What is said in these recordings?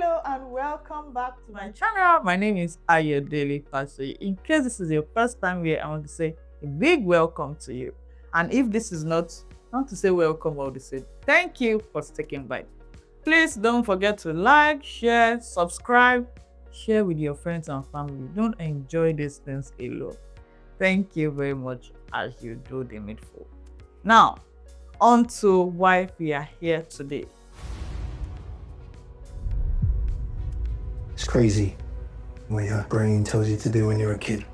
Hello and welcome back to my channel. My name is Ayodele Pastor. In case this is your first time here, I want to say a big welcome to you. And if this is not, I want to say welcome, I want to say thank you for sticking by. Please don't forget to like, share, subscribe, share with your friends and family. Don't enjoy these things alone. Thank you very much as you do the needful. Now, on to why we are here today. It's crazy what your brain tells you to do when you're a kid.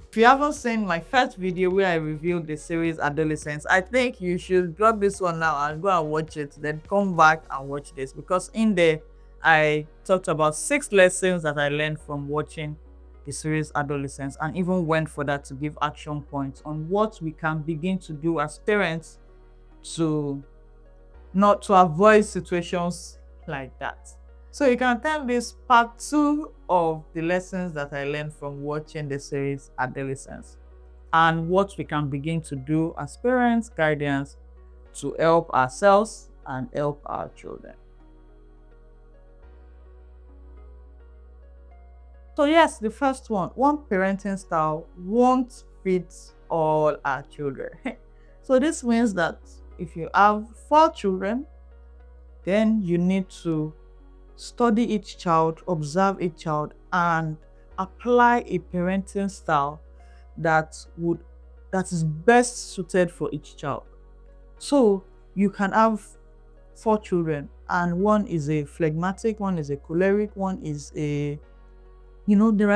If you haven't seen my first video where I reviewed the series Adolescence, I think you should drop this one now and go and watch it, then come back and watch this, because in there I talked about 6 lessons that I learned from watching the series Adolescence, and even went for that to give action points on what we can begin to do as parents to avoid situations like that. So you can tell this part 2 of the lessons that I learned from watching the series Adolescence, and what we can begin to do as parents, guardians, to help ourselves and help our children. So yes, the first one parenting style won't fit all our children. So this means that if you have 4 children, then you need to study each child, observe each child, and apply a parenting style that is best suited for each child. So you can have 4 children, and one is a phlegmatic, one is a choleric, one is a, they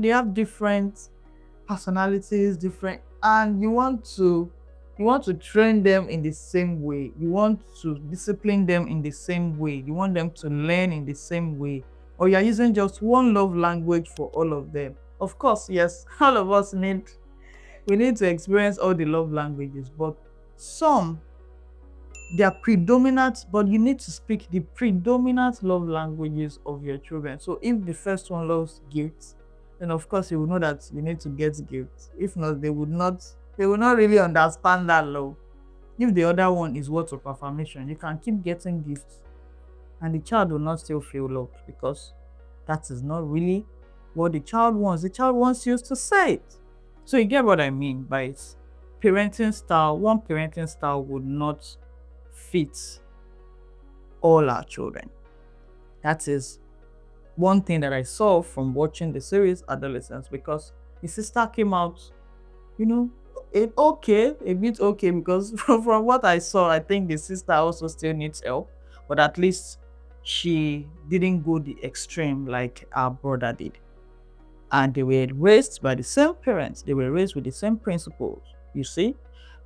have different personalities, and you want to train them in the same way. You want to discipline them in the same way. You want them to learn in the same way. Or you're using just one love language for all of them. Of course, yes, all of us need to experience all the love languages, but some, they are predominant, but you need to speak the predominant love languages of your children. So if the first one loves gifts, then of course you will know that you need to get gifts. If not, they will not really understand that love. If the other one is words of affirmation, you can keep getting gifts and the child will not still feel loved, because that is not really what the child wants. The child wants you to say it. So you get what I mean by it. Parenting style, one parenting style would not fit all our children. That is one thing that I saw from watching the series Adolescence, because the sister came out, a bit okay, because from what I saw, I think the sister also still needs help, but at least she didn't go the extreme like our brother did. And they were raised by the same parents, they were raised with the same principles, you see.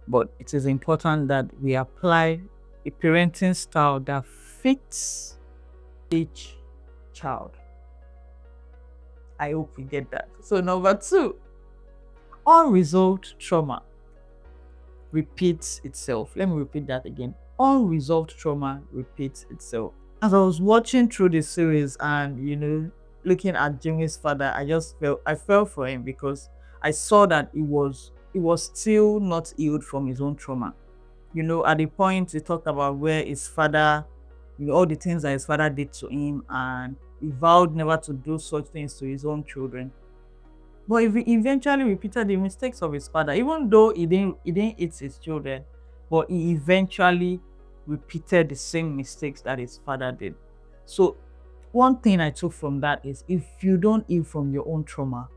But it is important that we apply a parenting style that fits each child. I hope we get that. So number 2, unresolved trauma repeats itself. Let me repeat that again. Unresolved trauma repeats itself. As I was watching through the series and looking at Jimmy's father, I felt for him, because I saw that he was still not healed from his own trauma. At the point he talked about where his father, all the things that his father did to him, and he vowed never to do such things to his own children. But he eventually repeated the mistakes of his father, even though he didn't eat his children, but he eventually repeated the same mistakes that his father did. So one thing I took from that is, if you don't heal from your own trauma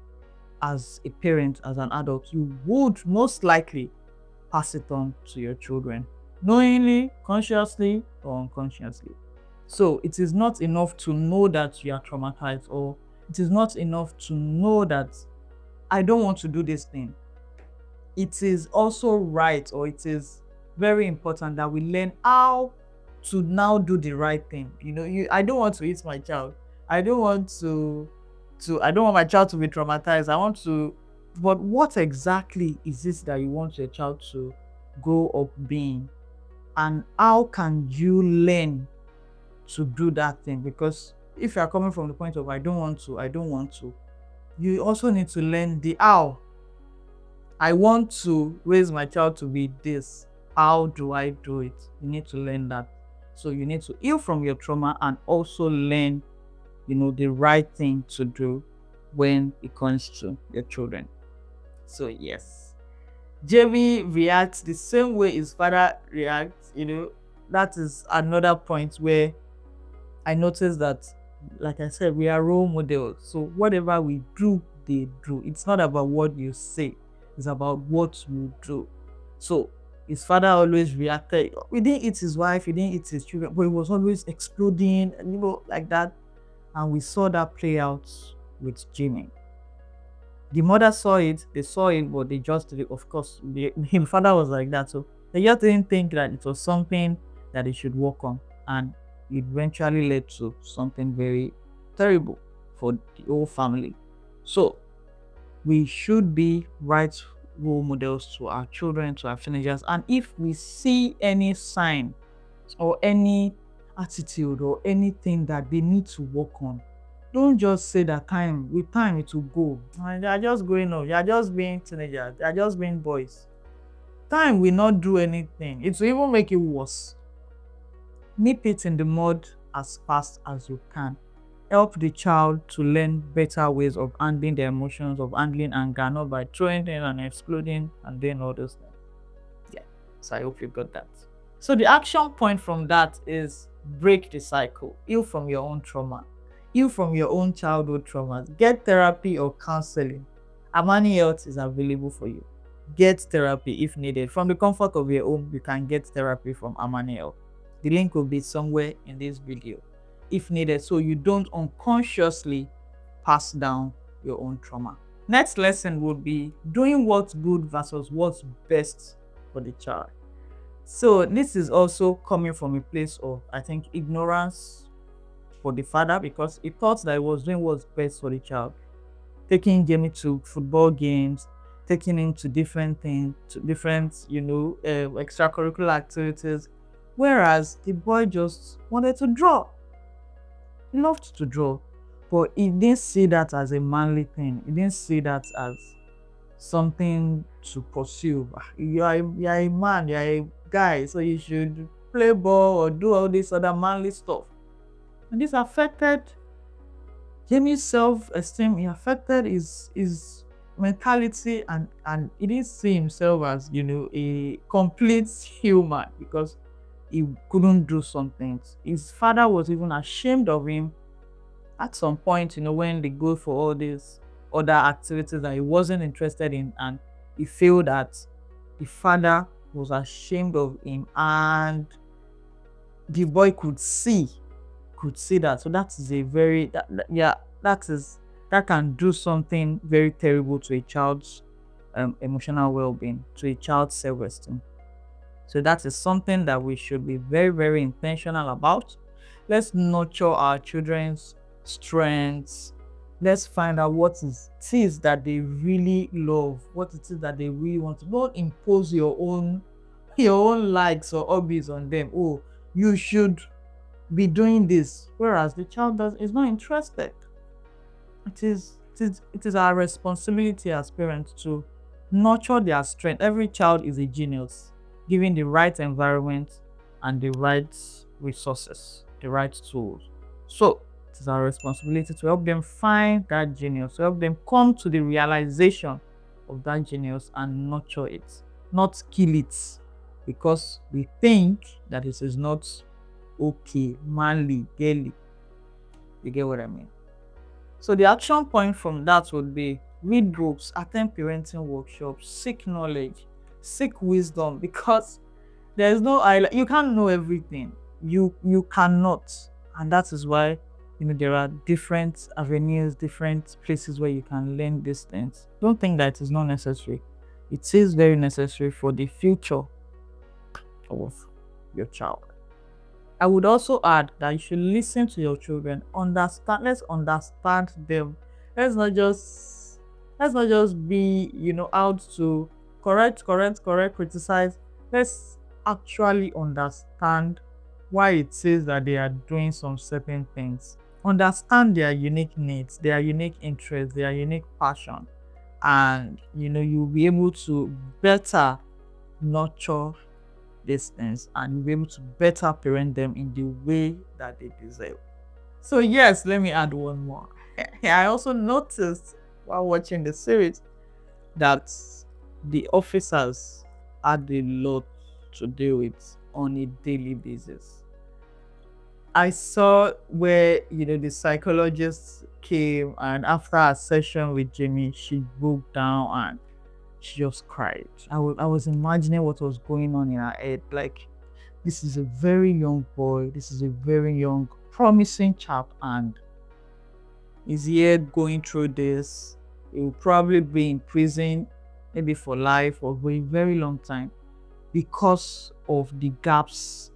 as a parent, as an adult, you would most likely pass it on to your children, knowingly, consciously, or unconsciously. So it is not enough to know that you are traumatized, or it is not enough to know that I don't want to do this thing. It is also right, or it is very important that we learn how to now do the right thing. I don't want to hit my child. I don't want my child to be traumatized. But what exactly is this that you want your child to grow up being? And how can you learn to do that thing? Because if you are coming from the point of I don't want to, you also need to learn the how. I want to raise my child to be this. How do I do it? You need to learn that. So you need to heal from your trauma and also learn, the right thing to do when it comes to your children. So yes, Jamie reacts the same way his father reacts. That is another point where I noticed that, like I said, we are role models. So whatever we do, they do. It's not about what you say, it's about what you do. So his father always reacted. He didn't eat his wife, he didn't eat his children, but he was always exploding, like that. And we saw that play out with Jimmy. The mother saw it, they saw it, but they just did it. Of course, his father was like that. So they just didn't think that it was something that they should work on. And it eventually led to something very terrible for the whole family. So we should be right role models to our children, to our teenagers. And if we see any sign or any attitude or anything that they need to work on, don't just say that with time it will go. And they are just growing up. They are just being teenagers. They are just being boys. Time will not do anything. It will even make it worse. Nip it in the mud as fast as you can. Help the child to learn better ways of handling their emotions, of handling anger, not by throwing things and exploding and doing all those things. Yeah. So I hope you got that. So the action point from that is break the cycle. Heal from your own trauma. Heal from your own childhood traumas. Get therapy or counseling. Amani Health is available for you. Get therapy if needed. From the comfort of your home, you can get therapy from Amani Health. The link will be somewhere in this video if needed, so you don't unconsciously pass down your own trauma. Next lesson would be doing what's good versus what's best for the child. So this is also coming from a place of, I think, ignorance for the father, because he thought that he was doing what's best for the child. Taking Jamie to football games, taking him to different things, to different, extracurricular activities, whereas the boy just wanted to draw. He loved to draw, but he didn't see that as a manly thing. He didn't see that as something to pursue. You are a man, you are a guy, so you should play ball or do all this other manly stuff. And this affected Jamie's self-esteem. It affected his mentality, and he didn't see himself as, a complete human, because he couldn't do some things. His father was even ashamed of him at some point, when they go for all these other activities that he wasn't interested in, and he felt that the father was ashamed of him, and the boy could see that. So that is a very that can do something very terrible to a child's emotional well-being, to a child's self-esteem. So that is something that we should be very, very intentional about. Let's nurture our children's strengths. Let's find out what it is that they really love, what it is that they really want to. Don't impose your own likes or hobbies on them. Oh, you should be doing this, whereas the child is not interested. It is our responsibility as parents to nurture their strength. Every child is a genius, given the right environment and the right resources, the right tools. So it is our responsibility to help them find that genius, to help them come to the realization of that genius and nurture it, not kill it, because we think that it is not okay, manly, girly. You get what I mean? So the action point from that would be read books, attend parenting workshops, seek knowledge, seek wisdom, because there's no you can't know everything. You cannot, and that is why there are different avenues, different places where you can learn these things. Don't think that it is not necessary. It is very necessary for the future of your child. I would also add that you should listen to your children. Let's understand them. Let's not just be out to correct, criticize. Let's actually understand why it is that they are doing some certain things. Understand their unique needs, their unique interests, their unique passion, and you'll be able to better nurture these things and you'll be able to better parent them in the way that they deserve. So yes, let me add one more. I also noticed while watching the series that the officers had a lot to deal with on a daily basis. I saw where the psychologist came, and after a session with Jamie, she broke down and she just cried. I was imagining what was going on in her head. Like, this is a very young boy, this is a very young, promising chap, and he's here going through this. He will probably be in prison, maybe for life or for a very long time, because of the gaps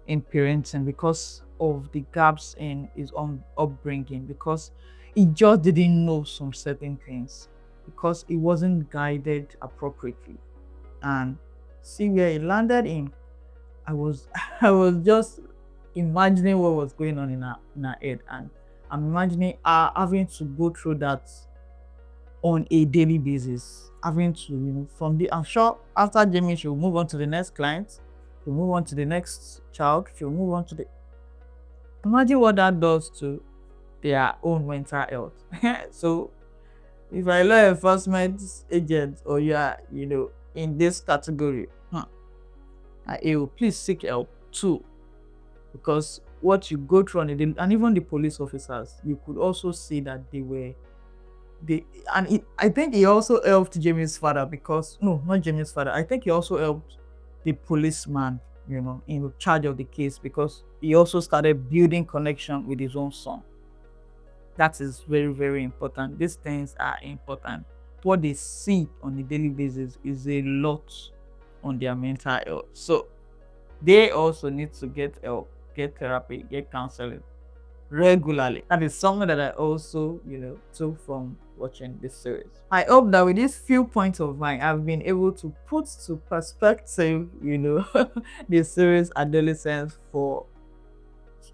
in parenting, because of the gaps in his own upbringing, because he just didn't know some certain things, because he wasn't guided appropriately. And see where he landed in. I was I was just imagining what was going on in her head, and I'm imagining her having to go through that on a daily basis, having to, from the, I'm sure after Jamie, she'll move on to the next client, she'll move on to the next child, she'll move on to the, imagine what that does to their own mental health. So if you're a law enforcement agent or you are, in this category, please seek help too, because what you go through on a daily, and even the police officers, you could also see that I think he also helped Jamie's father, because no, not Jamie's father. I think he also helped the policeman, in charge of the case, because he also started building connection with his own son. That is very, very important. These things are important. What they see on a daily basis is a lot on their mental health. So they also need to get help, get therapy, get counseling regularly. That is something that I also, took from watching this series. I hope that with these few points of mine, I've been able to put to perspective, the series Adolescence for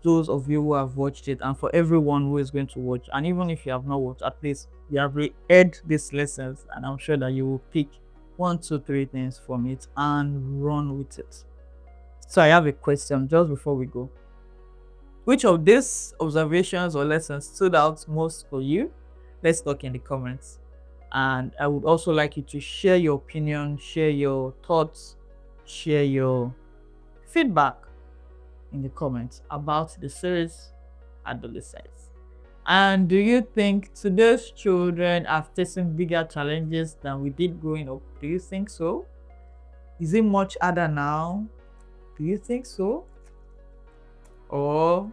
those of you who have watched it, and for everyone who is going to watch. And even if you have not watched, at least you have read these lessons, and I'm sure that you will pick 1, 2, 3 things from it and run with it. So I have a question just before we go. Which of these observations or lessons stood out most for you? Let's talk in the comments. And I would also like you to share your opinion, share your thoughts, share your feedback in the comments about the series Adolescence. And do you think today's children are facing bigger challenges than we did growing up? Do you think so? Is it much harder now? Do you think so? Or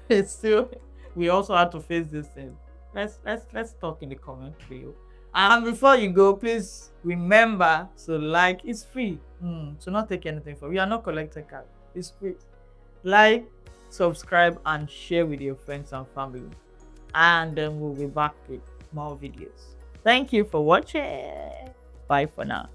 it's still, we also have to face this thing? Let's talk in the comment below. And before you go, please remember to like. It's free. So not take anything for. We are not collecting cash. It's free. Like, subscribe, and share with your friends and family. And then we'll be back with more videos. Thank you for watching. Bye for now.